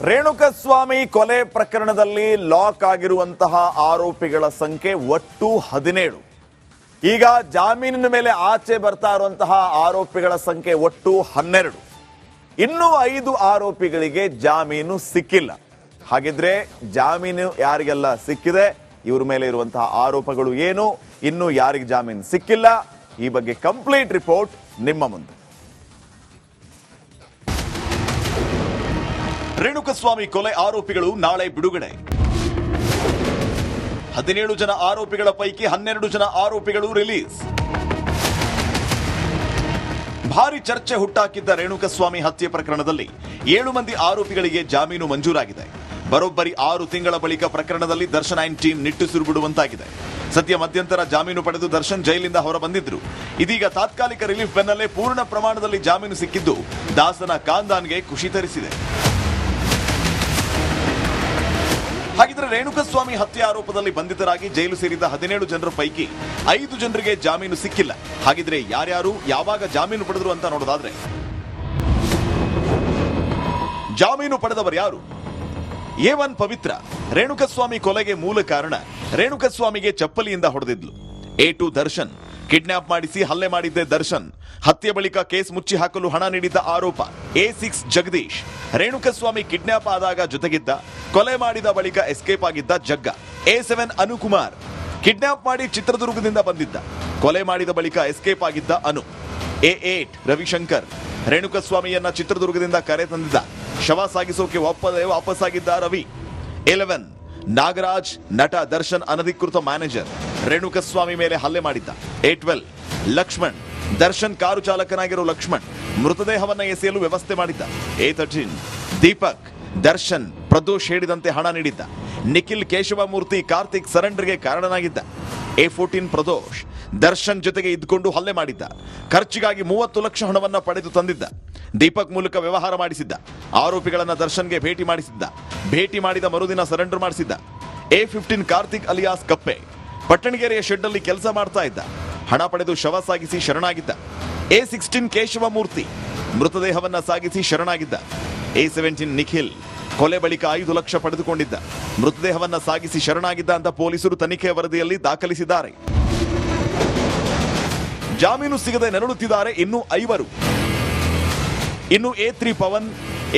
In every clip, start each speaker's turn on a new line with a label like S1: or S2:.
S1: ರೇಣುಕಸ್ವಾಮಿ ಕೊಲೆ ಪ್ರಕರಣದಲ್ಲಿ ಲಾಕ್ ಆಗಿರುವಂತಹ ಆರೋಪಿಗಳ ಸಂಖ್ಯೆ ಒಟ್ಟು 17. ಈಗ ಜಾಮೀನಿನ ಮೇಲೆ ಆಚೆ ಬರ್ತಾ ಇರುವಂತಹ ಆರೋಪಿಗಳ ಸಂಖ್ಯೆ ಒಟ್ಟು 12. ಇನ್ನೂ 5 ಆರೋಪಿಗಳಿಗೆ ಜಾಮೀನು ಸಿಕ್ಕಿಲ್ಲ. ಹಾಗಿದ್ರೆ ಜಾಮೀನು ಯಾರಿಗೆಲ್ಲ ಸಿಕ್ಕಿದೆ, ಇವ್ರ ಮೇಲೆ ಇರುವಂತಹ ಆರೋಪಗಳು ಏನು, ಇನ್ನು ಯಾರಿಗೆ ಜಾಮೀನು ಸಿಕ್ಕಿಲ್ಲ, ಈ ಬಗ್ಗೆ ಕಂಪ್ಲೀಟ್ ರಿಪೋರ್ಟ್ ನಿಮ್ಮ ಮುಂದೆ. ರೇಣುಕಸ್ವಾಮಿ ಕೊಲೆ ಆರೋಪಿಗಳು ನಾಳೆ ಬಿಡುಗಡೆ. 17 ಜನ ಆರೋಪಿಗಳ ಪೈಕಿ 12 ಜನ ಆರೋಪಿಗಳು ರಿಲೀಸ್. ಭಾರಿ ಚರ್ಚೆ ಹುಟ್ಟಾಕಿದ್ದ ರೇಣುಕಸ್ವಾಮಿ ಹತ್ಯೆ ಪ್ರಕರಣದಲ್ಲಿ 7 ಮಂದಿ ಆರೋಪಿಗಳಿಗೆ ಜಾಮೀನು ಮಂಜೂರಾಗಿದೆ. ಬರೋಬ್ಬರಿ 6 ತಿಂಗಳ ಬಳಿಕ ಪ್ರಕರಣದಲ್ಲಿ ದರ್ಶನ್ ಆ್ಯಂಡ್ ಟೀಮ್ ನಿಟ್ಟುಸಿರು ಬಿಡುವಂತಾಗಿದೆ. ಸದ್ಯ ಮಧ್ಯಂತರ ಜಾಮೀನು ಪಡೆದು ದರ್ಶನ್ ಜೈಲಿಂದ ಹೊರ ಬಂದಿದ್ರು. ಇದೀಗ ತಾತ್ಕಾಲಿಕ ರಿಲೀಫ್ ಬೆನ್ನಲ್ಲೇ ಪೂರ್ಣ ಪ್ರಮಾಣದಲ್ಲಿ ಜಾಮೀನು ಸಿಕ್ಕಿದ್ದು ದಾಸನ ಕಾಂದಾನ್ಗೆ ಖುಷಿ ತರಿಸಿದೆ. ಹಾಗಿದ್ರೆ ರೇಣುಕಸ್ವಾಮಿ ಹತ್ಯೆ ಆರೋಪದಲ್ಲಿ ಬಂಧಿತರಾಗಿ ಜೈಲು ಸೇರಿದ 17 ಜನರ ಪೈಕಿ 5 ಜನರಿಗೆ ಜಾಮೀನು ಸಿಕ್ಕಿಲ್ಲ. ಹಾಗಿದ್ರೆ ಯಾರ್ಯಾರು ಯಾವಾಗ ಜಾಮೀನು ಪಡೆದ್ರು ಅಂತ ನೋಡೋದಾದ್ರೆ, ಜಾಮೀನು ಪಡೆದವರು ಯಾರು? A1 ಪವಿತ್ರ ರೇಣುಕಸ್ವಾಮಿ ಕೊಲೆಗೆ ಮೂಲ ಕಾರಣ. ರೇಣುಕಸ್ವಾಮಿಗೆ ಚಪ್ಪಲಿಯಿಂದ ಹೊಡೆದಿದ್ಲು. A2 ದರ್ಶನ್ ಕಿಡ್ನಾಪ್ ಮಾಡಿಸಿ ಹಲ್ಲೆ ಮಾಡಿದ್ದೆ ದರ್ಶನ್. ಹತ್ಯೆ ಬಳಿಕ ಕೇಸ್ ಮುಚ್ಚಿ ಹಾಕಲು ಹಣ ನೀಡಿದ್ದ ಆರೋಪ. A6 ಜಗದೀಶ್ ರೇಣುಕಸ್ವಾಮಿ ಕಿಡ್ನಾಪ್ ಆದಾಗ ಜೊತೆಗಿದ್ದ, ಕೊಲೆ ಮಾಡಿದ ಬಳಿಕ ಎಸ್ಕೇಪ್ ಆಗಿದ್ದ ಜಗ್ಗ. A7 ಅನುಕುಮಾರ್ ಕಿಡ್ನಾಪ್ ಮಾಡಿ ಚಿತ್ರದುರ್ಗದಿಂದ ಬಂದಿದ್ದ, ಕೊಲೆ ಮಾಡಿದ ಬಳಿಕ ಎಸ್ಕೇಪ್ ಆಗಿದ್ದ ಅನು. A8 ರವಿಶಂಕರ್ ರೇಣುಕಸ್ವಾಮಿಯನ್ನ ಚಿತ್ರದುರ್ಗದಿಂದ ಕರೆ ತಂದಿದ್ದ, ಶವ ಸಾಗಿಸೋಕೆ ಒಪ್ಪದೆ ವಾಪಸ್ಸಾಗಿದ್ದ ರವಿ. 11 ನಾಗರಾಜ್ ನಟ ದರ್ಶನ್ ಅನಧಿಕೃತ ಮ್ಯಾನೇಜರ್, ರೇಣುಕಸ್ವಾಮಿ ಮೇಲೆ ಹಲ್ಲೆ ಮಾಡಿದ್ದ. A12 ಲಕ್ಷ್ಮಣ್ ದರ್ಶನ್ ಕಾರು ಚಾಲಕನಾಗಿರೋ ಲಕ್ಷ್ಮಣ್ ಮೃತದೇಹವನ್ನ ಎಸೆಯಲು ವ್ಯವಸ್ಥೆ ಮಾಡಿದ್ದ. A13 ದೀಪಕ್ ದರ್ಶನ್ ಪ್ರದೋಷ್ ಹೇಳಿದಂತೆ ಹಣ ನೀಡಿದ್ದ. ನಿಖಿಲ್ ಕೇಶವಮೂರ್ತಿ ಕಾರ್ತಿಕ್ ಸರೆಂಡರ್ಗೆ ಕಾರಣನಾಗಿದ್ದ. A14 ಪ್ರದೋಷ್ ದರ್ಶನ್ ಜೊತೆಗೆ ಇದ್ಕೊಂಡು ಹಲ್ಲೆ ಮಾಡಿದ್ದ. ಖರ್ಚಿಗಾಗಿ 30 ಲಕ್ಷ ಹಣವನ್ನ ಪಡೆದು ತಂದಿದ್ದ. ದೀಪಕ್ ಮೂಲಕ ವ್ಯವಹಾರ ಮಾಡಿಸಿದ್ದ. ಆರೋಪಿಗಳನ್ನ ದರ್ಶನ್ಗೆ ಭೇಟಿ ಮಾಡಿಸಿದ್ದ. ಭೇಟಿ ಮಾಡಿದ ಮರುದಿನ ಸರೆಂಡರ್ ಮಾಡಿಸಿದ್ದ. A15 ಕಾರ್ತಿಕ್ ಅಲಿಯಾಸ್ ಕಪ್ಪೆ ಪಟ್ಟಣಗೆರೆಯ ಶೆಡ್ ಅಲ್ಲಿ ಕೆಲಸ ಮಾಡ್ತಾ ಇದ್ದ. ಹಣ ಪಡೆದು ಶವ ಸಾಗಿಸಿ ಶರಣಾಗಿದ್ದ. A16 ಕೇಶವಮೂರ್ತಿ ಮೃತದೇಹವನ್ನ ಸಾಗಿಸಿ ಶರಣಾಗಿದ್ದ. A17 ನಿಖಿಲ್ ಕೊಲೆ ಬಳಿಕ 5 ಲಕ್ಷ ಪಡೆದುಕೊಂಡಿದ್ದ. ಮೃತದೇಹವನ್ನ ಸಾಗಿಸಿ ಶರಣಾಗಿದ್ದ ಅಂತ ಪೊಲೀಸರು ತನಿಖೆ ವರದಿಯಲ್ಲಿ ದಾಖಲಿಸಿದ್ದಾರೆ. ಜಾಮೀನು ಸಿಗದೆ ನರಳುತ್ತಿದ್ದಾರೆ ಇನ್ನು 5. ಇನ್ನು A3 Pavan,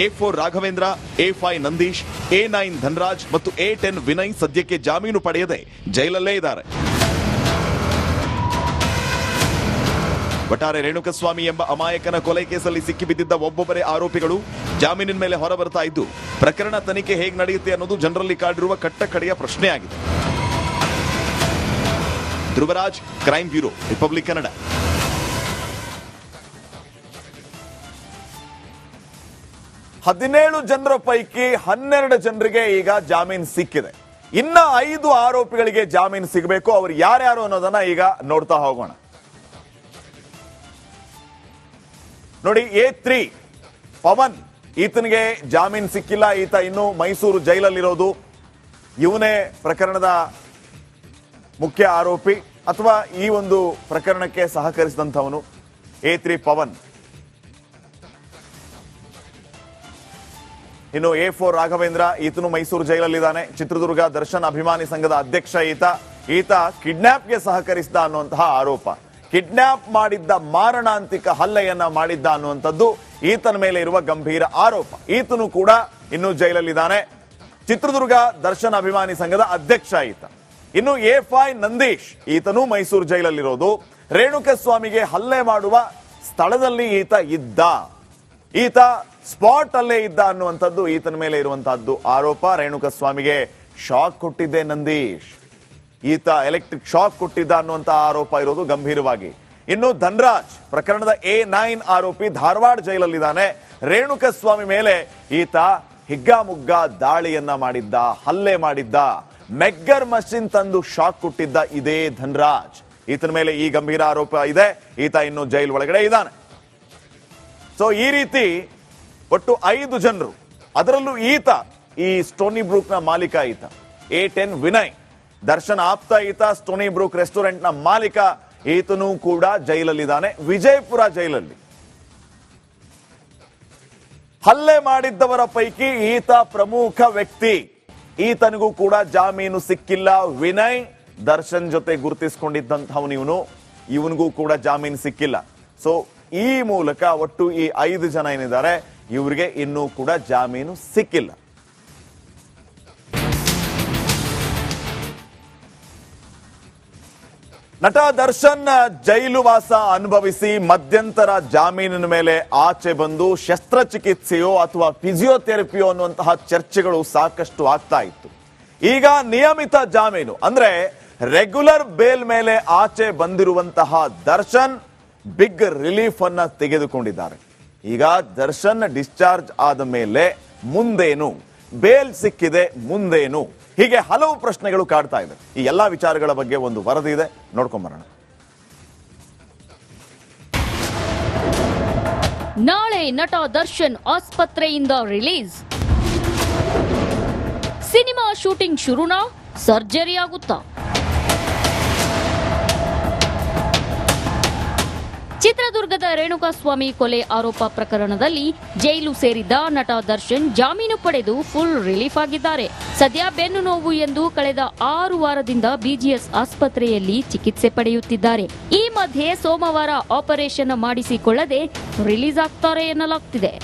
S1: A4 Raghavendra, A5 Nandish, A9 Dhanraj ಮತ್ತು A10 ವಿನಯ್ ಸದ್ಯಕ್ಕೆ ಜಾಮೀನು ಪಡೆಯದೆ ಜೈಲಲ್ಲೇ ಇದ್ದಾರೆ. ಒಟ್ಟಾರೆ ರೇಣುಕಸ್ವಾಮಿ ಎಂಬ ಅಮಾಯಕನ ಕೊಲೆ ಕೇಸಲ್ಲಿ ಸಿಕ್ಕಿಬಿದ್ದಿದ್ದ ಒಬ್ಬೊಬ್ಬರೇ ಆರೋಪಿಗಳು ಜಾಮೀನಿನ ಮೇಲೆ ಹೊರ ಬರ್ತಾ ಇದ್ದು, ಪ್ರಕರಣ ತನಿಖೆ ಹೇಗೆ ನಡೆಯುತ್ತೆ ಅನ್ನೋದು ಜನರಲ್ಲಿ ಕಾಡಿರುವ ಕಟ್ಟಕಡೆಯ ಪ್ರಶ್ನೆಯಾಗಿದೆ. Dhruvaraj, crime bureau, republic Kannada. ಹದಿನೇಳು ಜನರ ಪೈಕಿ 12 ಜನರಿಗೆ ಈಗ ಜಾಮೀನು ಸಿಕ್ಕಿದೆ. ಇನ್ನ 5 ಆರೋಪಿಗಳಿಗೆ ಜಾಮೀನು ಸಿಗಬೇಕು. ಅವರು ಯಾರ್ಯಾರು ಅನ್ನೋದನ್ನ ಈಗ ನೋಡ್ತಾ ಹೋಗೋಣ. ನೋಡಿ, A3 ಪವನ್, ಈತನಿಗೆ ಜಾಮೀನು ಸಿಕ್ಕಿಲ್ಲ. ಈತ ಇನ್ನು ಮೈಸೂರು ಜೈಲಲ್ಲಿರೋದು. ಇವನೇ ಪ್ರಕರಣದ ಮುಖ್ಯ ಆರೋಪಿ ಅಥವಾ ಈ ಒಂದು ಪ್ರಕರಣಕ್ಕೆ ಸಹಕರಿಸಿದಂಥವನು. A3 ಪವನ್. ಇನ್ನು A4 ರಾಘವೇಂದ್ರ, ಈತನು ಮೈಸೂರು ಜೈಲಲ್ಲಿದ್ದಾನೆ. ಚಿತ್ರದುರ್ಗ ದರ್ಶನ್ ಅಭಿಮಾನಿ ಸಂಘದ ಅಧ್ಯಕ್ಷ ಈತ ಕಿಡ್ನಾಪ್ಗೆ ಸಹಕರಿಸಿದ ಅನ್ನುವಂತಹ ಆರೋಪ. ಕಿಡ್ನಾಪ್ ಮಾಡಿದ್ದ, ಮಾರಣಾಂತಿಕ ಹಲ್ಲೆಯನ್ನ ಮಾಡಿದ್ದ ಅನ್ನುವಂಥದ್ದು ಈತನ ಮೇಲೆ ಇರುವ ಗಂಭೀರ ಆರೋಪ. ಈತನು ಕೂಡ ಇನ್ನು ಜೈಲಲ್ಲಿದ್ದಾನೆ. ಚಿತ್ರದುರ್ಗ ದರ್ಶನ್ ಅಭಿಮಾನಿ ಸಂಘದ ಅಧ್ಯಕ್ಷ ಈತ. ಇನ್ನು A5 ನಂದೀಶ್, ಈತನು ಮೈಸೂರು ಜೈಲಲ್ಲಿರೋದು. ರೇಣುಕಸ್ವಾಮಿಗೆ ಹಲ್ಲೆ ಮಾಡುವ ಸ್ಥಳದಲ್ಲಿ ಈತ ಸ್ಪಾಟ್ ಅಲ್ಲೇ ಇದ್ದ ಅನ್ನುವಂಥದ್ದು ಈತನ ಮೇಲೆ ಇರುವಂತಹದ್ದು ಆರೋಪ. ರೇಣುಕಸ್ವಾಮಿಗೆ ಶಾಕ್ ಕೊಟ್ಟಿದ್ದೆ ನಂದೀಶ್, ಈತ ಎಲೆಕ್ಟ್ರಿಕ್ ಶಾಕ್ ಕೊಟ್ಟಿದ್ದ ಅನ್ನುವಂತಹ ಆರೋಪ ಇರೋದು ಗಂಭೀರವಾಗಿ. ಇನ್ನು ಧನರಾಜ್ ಪ್ರಕರಣದ A9 ಆರೋಪಿ ಧಾರವಾಡ ಜೈಲಲ್ಲಿದ್ದಾನೆ. ರೇಣುಕಸ್ವಾಮಿ ಮೇಲೆ ಈತ ಹಿಗ್ಗಾಮುಗ್ಗಾ ದಾಳಿಯನ್ನ ಮಾಡಿದ್ದ, ಹಲ್ಲೆ ಮಾಡಿದ್ದ. ಮೆಗ್ಗರ್ ಮಷಿನ್ ತಂದು ಶಾಕ್ ಕೊಟ್ಟಿದ್ದ ಇದೇ ಧನರಾಜ್. ಈತನ ಮೇಲೆ ಈ ಗಂಭೀರ ಆರೋಪ ಇದೆ. ಈತ ಇನ್ನು ಜೈಲ್ ಒಳಗಡೆ ಇದ್ದಾನೆ. ಸೊ ಈ ರೀತಿ ಒಟ್ಟು 5 ಜನರು, ಅದರಲ್ಲೂ ಈತ ಈ ಸ್ಟೋನಿ ಬ್ರೂಕ್ ನ ಮಾಲೀಕ ಈತ. A10 ವಿನಯ್ ದರ್ಶನ್ ಆಪ್ತ ಈತ. ಸ್ಟೋನಿ ಬ್ರೂಕ್ ರೆಸ್ಟೋರೆಂಟ್ ನ ಮಾಲೀಕ ಈತನೂ ಕೂಡ ಜೈಲಲ್ಲಿದ್ದಾನೆ, ವಿಜಯಪುರ ಜೈಲಲ್ಲಿ. ಹಲ್ಲೆ ಮಾಡಿದ್ದವರ ಪೈಕಿ ಈತ ಪ್ರಮುಖ ವ್ಯಕ್ತಿ. ಈತನಿಗೂ ಕೂಡ ಜಾಮೀನು ಸಿಕ್ಕಿಲ್ಲ. ವಿನಯ್ ದರ್ಶನ್ ಜೊತೆ ಗುರುತಿಸಿಕೊಂಡಿದ್ದಂಥವನು ಇವನಿಗೂ ಕೂಡ ಜಾಮೀನು ಸಿಕ್ಕಿಲ್ಲ. ಸೊ ಈ ಮೂಲಕ ಒಟ್ಟು ಈ 5 ಜನ ಏನಿದ್ದಾರೆ ಇವರಿಗೆ ಇನ್ನೂ ಕೂಡ ಜಾಮೀನು ಸಿಕ್ಕಿಲ್ಲ. ನಟ ದರ್ಶನ್ ಜೈಲು ವಾಸ ಅನುಭವಿಸಿ ಮಧ್ಯಂತರ ಜಾಮೀನಿನ ಮೇಲೆ ಆಚೆ ಬಂದು ಶಸ್ತ್ರಚಿಕಿತ್ಸೆಯೋ ಅಥವಾ ಫಿಸಿಯೋಥೆರಪಿಯೋ ಅನ್ನುವಂತಹ ಚರ್ಚೆಗಳು ಸಾಕಷ್ಟು ಆಗ್ತಾ ಇತ್ತು. ಈಗ ನಿಯಮಿತ ಜಾಮೀನು ಅಂದ್ರೆ ರೆಗ್ಯುಲರ್ ಬೇಲ್ ಮೇಲೆ ಆಚೆ ಬಂದಿರುವಂತಹ ದರ್ಶನ್ ಬಿಗ್ ರಿಲೀಫ್ ಅನ್ನ ತೆಗೆದುಕೊಂಡಿದ್ದಾರೆ. ಈಗ ದರ್ಶನ್ ಡಿಸ್ಚಾರ್ಜ್ ಆದ ಮೇಲೆ ಮುಂದೇನು, ಬೇಲ್ ಸಿಕ್ಕಿದೆ ಮುಂದೇನು, ಹೀಗೆ ಹಲವು ಪ್ರಶ್ನೆಗಳು ಕಾಡ್ತಾ ಇದೆ. ಈ ಎಲ್ಲಾ ವಿಚಾರಗಳ ಬಗ್ಗೆ ಒಂದು ವರದಿ ಇದೆ, ನೋಡ್ಕೊಂಬರೋಣ.
S2: ನಾಳೆ ನಟ ದರ್ಶನ್ ಆಸ್ಪತ್ರೆಯಿಂದ ರಿಲೀಸ್. ಸಿನಿಮಾ ಶೂಟಿಂಗ್ ಶುರುನಾ, ಸರ್ಜರಿ ಆಗುತ್ತಾ? ಚಿತ್ರದುರ್ಗದ ರೇಣುಕಾಸ್ವಾಮಿ ಕೊಲೆ ಆರೋಪ ಪ್ರಕರಣದಲ್ಲಿ ಜೈಲು ಸೇರಿದ್ದ ನಟ ದರ್ಶನ್ ಜಾಮೀನು ಪಡೆದು ಫುಲ್ ರಿಲೀಫ್ ಆಗಿದ್ದಾರೆ. ಸದ್ಯ ಬೆನ್ನು ನೋವು ಎಂದು ಕಳೆದ 6 ವಾರದಿಂದ ಬಿಜಿಎಸ್ ಆಸ್ಪತ್ರೆಯಲ್ಲಿ ಚಿಕಿತ್ಸೆ ಪಡೆಯುತ್ತಿದ್ದಾರೆ. ಈ ಮಧ್ಯೆ ಸೋಮವಾರ ಆಪರೇಷನ್ ಮಾಡಿಸಿಕೊಳ್ಳದೆ ರಿಲೀಸ್ ಆಗ್ತಾರೆ ಎನ್ನಲಾಗ್ತಿದೆ.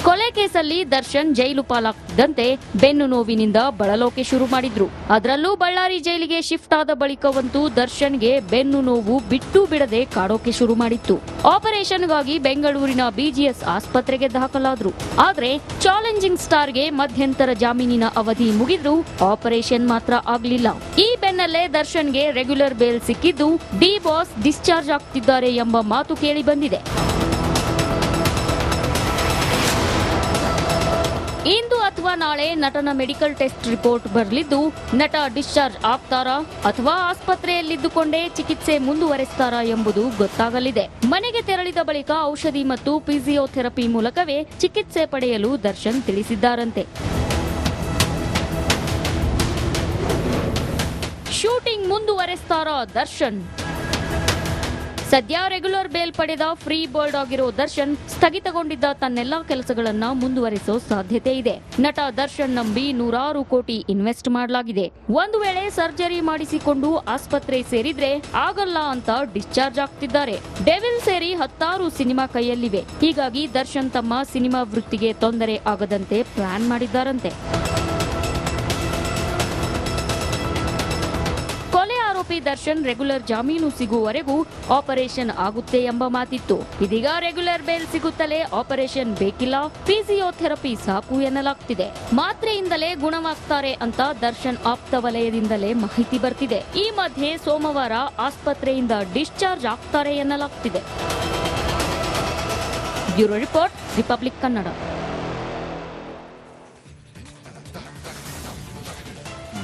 S2: ಕೊಲೆ ಕೇಸಲ್ಲಿ ದರ್ಶನ್ ಜೈಲು ಪಾಲಾಗ್ತಿದ್ದಂತೆ ಬೆನ್ನು ನೋವಿನಿಂದ ಬಳಲೋಕೆ ಶುರು ಮಾಡಿದ್ರು. ಅದರಲ್ಲೂ ಬಳ್ಳಾರಿ ಜೈಲಿಗೆ ಶಿಫ್ಟ್ ಆದ ಬಳಿಕವಂತೂ ದರ್ಶನ್ಗೆ ಬೆನ್ನು ನೋವು ಬಿಟ್ಟು ಬಿಡದೆ ಕಾಡೋಕೆ ಶುರು ಮಾಡಿತ್ತು. ಆಪರೇಷನ್ಗಾಗಿ ಬೆಂಗಳೂರಿನ ಬಿಜಿಎಸ್ ಆಸ್ಪತ್ರೆಗೆ ದಾಖಲಾದ್ರು. ಆದ್ರೆ ಚಾಲೆಂಜಿಂಗ್ ಸ್ಟಾರ್ಗೆ ಮಧ್ಯಂತರ ಜಾಮೀನಿನ ಅವಧಿ ಮುಗಿದ್ರು ಆಪರೇಷನ್ ಮಾತ್ರ ಆಗ್ಲಿಲ್ಲ. ಈ ಬೆನ್ನಲ್ಲೇ ದರ್ಶನ್ಗೆ ರೆಗ್ಯುಲರ್ ಬೇಲ್ ಸಿಕ್ಕಿದ್ದು ಡಿ ಬಾಸ್ ಡಿಸ್ಚಾರ್ಜ್ ಆಗ್ತಿದ್ದಾರೆ ಎಂಬ ಮಾತು ಕೇಳಿ ಬಂದಿದೆ. ಇಂದು ಅಥವಾ ನಾಳೆ ನಟನ ಮೆಡಿಕಲ್ ಟೆಸ್ಟ್ ರಿಪೋರ್ಟ್ ಬರಲಿದ್ದು ನಟ ಡಿಸ್ಚಾರ್ಜ್ ಆಗ್ತಾರಾ ಅಥವಾ ಆಸ್ಪತ್ರೆಯಲ್ಲಿದ್ದುಕೊಂಡೇ ಚಿಕಿತ್ಸೆ ಮುಂದುವರೆಸ್ತಾರಾ ಎಂಬುದು ಗೊತ್ತಾಗಲಿದೆ. ಮನೆಗೆ ತೆರಳಿದ ಬಳಿಕ ಔಷಧಿ ಮತ್ತು ಫಿಸಿಯೋಥೆರಪಿ ಮೂಲಕವೇ ಚಿಕಿತ್ಸೆ ಪಡೆಯಲು ದರ್ಶನ್ ತಿಳಿಸಿದ್ದಾರಂತೆ. ಶೂಟಿಂಗ್ ಮುಂದುವರೆಸ್ತಾರಾ ದರ್ಶನ್? ಸದ್ಯ ರೆಗ್ಯುಲರ್ ಬೇಲ್ ಪಡೆದ ಫ್ರೀ ಬರ್ಡ್ ಆಗಿರೋ ದರ್ಶನ್ ಸ್ಥಗಿತಗೊಂಡಿದ್ದ ತನ್ನೆಲ್ಲಾ ಕೆಲಸಗಳನ್ನ ಮುಂದುವರಿಸೋ ಸಾಧ್ಯತೆ ಇದೆ. ನಟ ದರ್ಶನ್ ನಂಬಿ 100 ಕೋಟಿ ಇನ್ವೆಸ್ಟ್ ಮಾಡಲಾಗಿದೆ. ಒಂದು ವೇಳೆ ಸರ್ಜರಿ ಮಾಡಿಸಿಕೊಂಡು ಆಸ್ಪತ್ರೆ ಸೇರಿದ್ರೆ ಆಗಲ್ಲ ಅಂತ ಡಿಸ್ಚಾರ್ಜ್ ಆಗ್ತಿದ್ದಾರೆ. ಡೆವಿಲ್ ಸೇರಿ 10 ಸಿನಿಮಾ ಕೈಯಲ್ಲಿವೆ. ಹೀಗಾಗಿ ದರ್ಶನ್ ತಮ್ಮ ಸಿನಿಮಾ ವೃತ್ತಿಗೆ ತೊಂದರೆ ಆಗದಂತೆ ಪ್ಲಾನ್ ಮಾಡಿದ್ದಾರಂತೆ. ಆರೋಪಿ ದರ್ಶನ್ ರೆಗ್ಯುಲರ್ ಜಾಮೀನು ಸಿಗುವವರೆಗೂ ಆಪರೇಷನ್ ಆಗುತ್ತೆ ಎಂಬ ಮಾತಿತ್ತು. ಇದೀಗ ರೆಗ್ಯುಲರ್ ಬೇಲ್ ಸಿಗುತ್ತಲೇ ಆಪರೇಷನ್ ಬೇಕಿಲ್ಲ, ಫಿಸಿಯೋಥೆರಪಿ ಸಾಕು ಎನ್ನಲಾಗ್ತಿದೆ. ಮಾತ್ರೆಯಿಂದಲೇ ಗುಣವಾಗ್ತಾರೆ ಅಂತ ದರ್ಶನ್ ಆಪ್ತ ವಲಯದಿಂದಲೇ ಮಾಹಿತಿ ಬರ್ತಿದೆ. ಈ ಮಧ್ಯೆ ಸೋಮವಾರ ಆಸ್ಪತ್ರೆಯಿಂದ ಡಿಸ್ಚಾರ್ಜ್ ಆಗ್ತಾರೆ ಎನ್ನಲಾಗ್ತಿದೆ. Bureau report, republic Kannada.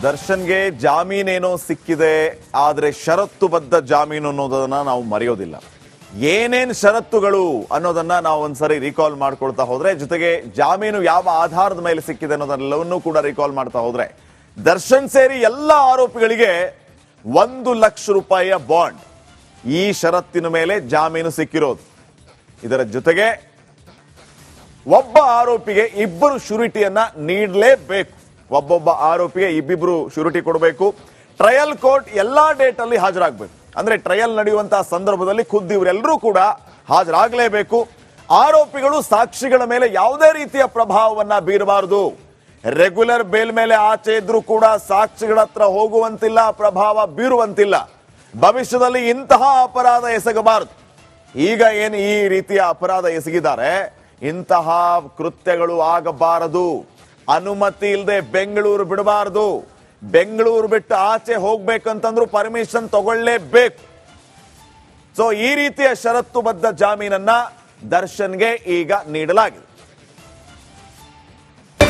S1: ದರ್ಶನ್ಗೆ ಜಾಮೀನೇನೋ ಸಿಕ್ಕಿದೆ, ಆದ್ರೆ ಷರತ್ತುಬದ್ಧ ಜಾಮೀನು ಅನ್ನೋದನ್ನ ನಾವು ಮರೆಯೋದಿಲ್ಲ. ಏನೇನ್ ಷರತ್ತುಗಳು ಅನ್ನೋದನ್ನ ನಾವು ಒಂದ್ಸರಿ ರೀಕಾಲ್ ಮಾಡ್ಕೊಳ್ತಾ ಹೋದ್ರೆ, ಜೊತೆಗೆ ಜಾಮೀನು ಯಾವ ಆಧಾರದ ಮೇಲೆ ಸಿಕ್ಕಿದೆ ಅನ್ನೋದನ್ನೆಲ್ಲವನ್ನೂ ಕೂಡ ರೀಕಾಲ್ ಮಾಡ್ತಾ ಹೋದ್ರೆ, ದರ್ಶನ್ ಸೇರಿ ಎಲ್ಲ ಆರೋಪಿಗಳಿಗೆ 1 ಲಕ್ಷ ರೂಪಾಯಿಯ ಬಾಂಡ್, ಈ ಷರತ್ತಿನ ಮೇಲೆ ಜಾಮೀನು ಸಿಕ್ಕಿರೋದು. ಇದರ ಜೊತೆಗೆ ಒಬ್ಬ ಆರೋಪಿಗೆ 2 ಶ್ಯೂರಿಟಿಯನ್ನ ನೀಡಲೇಬೇಕು. ಒಬ್ಬೊಬ್ಬ ಆರೋಪಿಗೆ 2 ಶ್ಯೂರಿಟಿ ಕೊಡಬೇಕು. ಟ್ರಯಲ್ ಕೋರ್ಟ್ ಎಲ್ಲಾ ಡೇಟ್ ಅಲ್ಲಿ ಹಾಜರಾಗಬೇಕು. ಅಂದ್ರೆ ಟ್ರಯಲ್ ನಡೆಯುವಂತಹ ಸಂದರ್ಭದಲ್ಲಿ ಖುದ್ದು ಇವರೆಲ್ಲರೂ ಕೂಡ ಹಾಜರಾಗಲೇಬೇಕು. ಆರೋಪಿಗಳು ಸಾಕ್ಷಿಗಳ ಮೇಲೆ ಯಾವುದೇ ರೀತಿಯ ಪ್ರಭಾವವನ್ನ ಬೀರಬಾರದು. ರೆಗ್ಯುಲರ್ ಬೇಲ್ ಮೇಲೆ ಆಚೆ ಇದ್ರೂ ಕೂಡ ಸಾಕ್ಷಿಗಳ ಹತ್ರ ಹೋಗುವಂತಿಲ್ಲ, ಪ್ರಭಾವ ಬೀರುವಂತಿಲ್ಲ. ಭವಿಷ್ಯದಲ್ಲಿ ಇಂತಹ ಅಪರಾಧ ಎಸಗಬಾರದು. ಈಗ ಏನು ಈ ರೀತಿಯ ಅಪರಾಧ ಎಸಗಿದ್ದಾರೆ, ಇಂತಹ ಕೃತ್ಯಗಳು ಆಗಬಾರದು. ಅನುಮತಿ ಇಲ್ಲದೆ ಬೆಂಗಳೂರು ಬಿಡಬಾರದು. ಬೆಂಗಳೂರು ಬಿಟ್ಟು ಆಚೆ ಹೋಗ್ಬೇಕಂತಂದ್ರೂ ಪರ್ಮಿಷನ್ ತಗೊಳ್ಳೇಬೇಕು. ಸೊ ಈ ರೀತಿಯ ಷರತ್ತುಬದ್ಧ ಜಾಮೀನನ್ನ ದರ್ಶನ್ಗೆ ಈಗ ನೀಡಲಾಗಿದೆ.